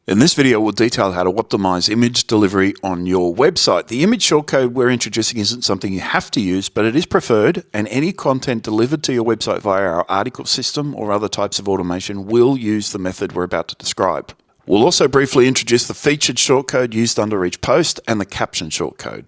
In this video, we'll detail how to optimize image delivery on your website. The image shortcode we're introducing isn't something you have to use, but it is preferred, and any content delivered to your website via our article system or other types of automation will use the method we're about to describe. We'll also briefly introduce the featured shortcode used under each post and the caption shortcode.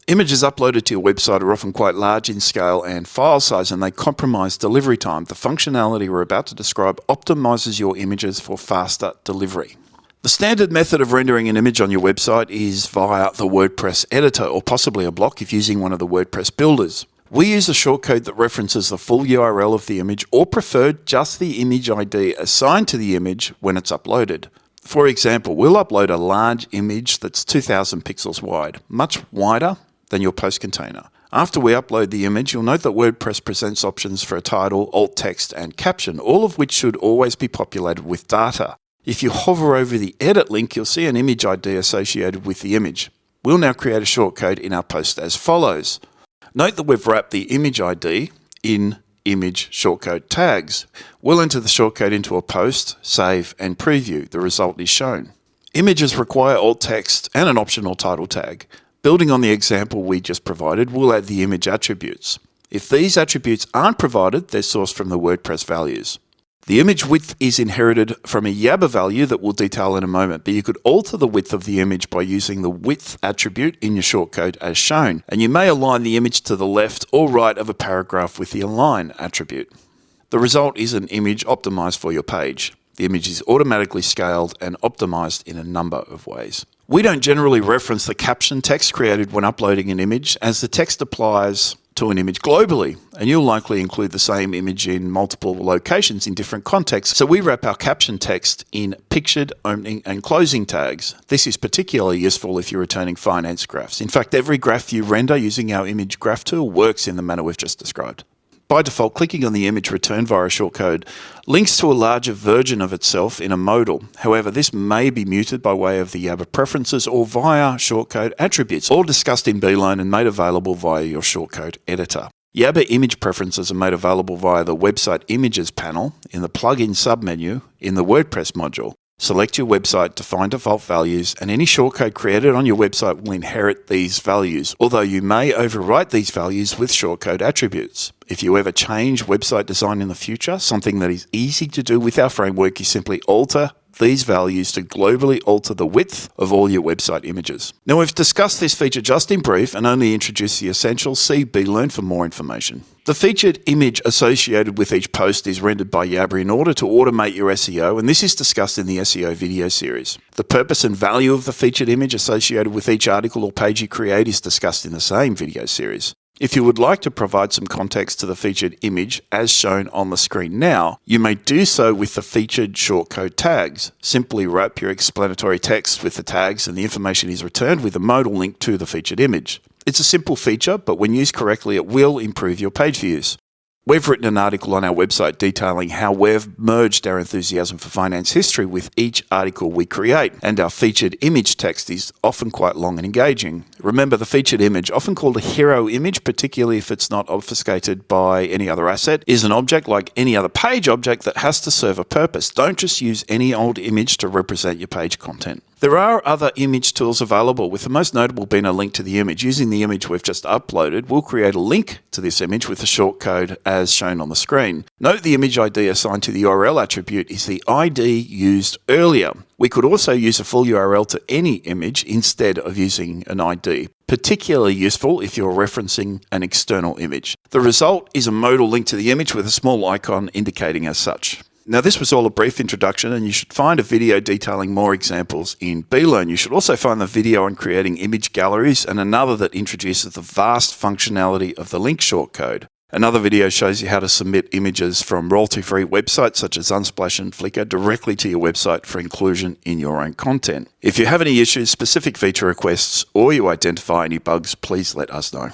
Images uploaded to your website are often quite large in scale and file size, and they compromise delivery time. The functionality we're about to describe optimizes your images for faster delivery. The standard method of rendering an image on your website is via the WordPress editor, or possibly a block if using one of the WordPress builders. We use a shortcode that references the full URL of the image, or preferred just the image ID assigned to the image when it's uploaded. For example, we'll upload a large image that's 2000 pixels wide, much wider than your post container. After we upload the image, you'll note that WordPress presents options for a title, alt text, and caption, all of which should always be populated with data. If you hover over the edit link, you'll see an image ID associated with the image. We'll now create a shortcode in our post as follows. Note that we've wrapped the image ID in image shortcode tags. We'll enter the shortcode into a post, save, and preview. The result is shown. Images require alt text and an optional title tag. Building on the example we just provided, we'll add the image attributes. If these attributes aren't provided, they're sourced from the WordPress values. The image width is inherited from a Yabba value that we'll detail in a moment, but you could alter the width of the image by using the width attribute in your shortcode as shown, and you may align the image to the left or right of a paragraph with the align attribute. The result is an image optimized for your page. The image is automatically scaled and optimized in a number of ways. We don't generally reference the caption text created when uploading an image, as the text applies to an image globally, and you'll likely include the same image in multiple locations in different contexts, so we wrap our caption text in pictured, opening, and closing tags. This is particularly useful if you're returning finance graphs. In fact, every graph you render using our image graph tool works in the manner we've just described. By default, clicking on the image returned via a shortcode links to a larger version of itself in a modal. However, this may be muted by way of the Yabba preferences or via shortcode attributes, all discussed in Beeline and made available via your shortcode editor. Yabba image preferences are made available via the Website Images panel in the plugin submenu in the WordPress module. Select your website to find default values, and any shortcode created on your website will inherit these values, although you may overwrite these values with shortcode attributes. If you ever change website design in the future, something that is easy to do with our framework is simply alter these values to globally alter the width of all your website images. Now, we've discussed this feature just in brief and only introduced the essentials. See Beeline for more information. The featured image associated with each post is rendered by Yabba in order to automate your SEO, and this is discussed in the SEO video series. The purpose and value of the featured image associated with each article or page you create is discussed in the same video series. If you would like to provide some context to the featured image as shown on the screen now, you may do so with the featured shortcode tags. Simply wrap your explanatory text with the tags and the information is returned with a modal link to the featured image. It's a simple feature, but when used correctly, it will improve your page views. We've written an article on our website detailing how we've merged our enthusiasm for finance history with each article we create, and our featured image text is often quite long and engaging. Remember, the featured image, often called a hero image, particularly if it's not obfuscated by any other asset, is an object like any other page object that has to serve a purpose. Don't just use any old image to represent your page content. There are other image tools available, with the most notable being a link to the image. Using the image we've just uploaded, we'll create a link to this image with a shortcode as shown on the screen. Note the image ID assigned to the URL attribute is the ID used earlier. We could also use a full URL to any image instead of using an ID. Particularly useful if you're referencing an external image. The result is a modal link to the image with a small icon indicating as such. Now, this was all a brief introduction, and you should find a video detailing more examples in Beeline. You should also find the video on creating image galleries and another that introduces the vast functionality of the link shortcode. Another video shows you how to submit images from royalty-free websites such as Unsplash and Flickr directly to your website for inclusion in your own content. If you have any issues, specific feature requests, or you identify any bugs, please let us know.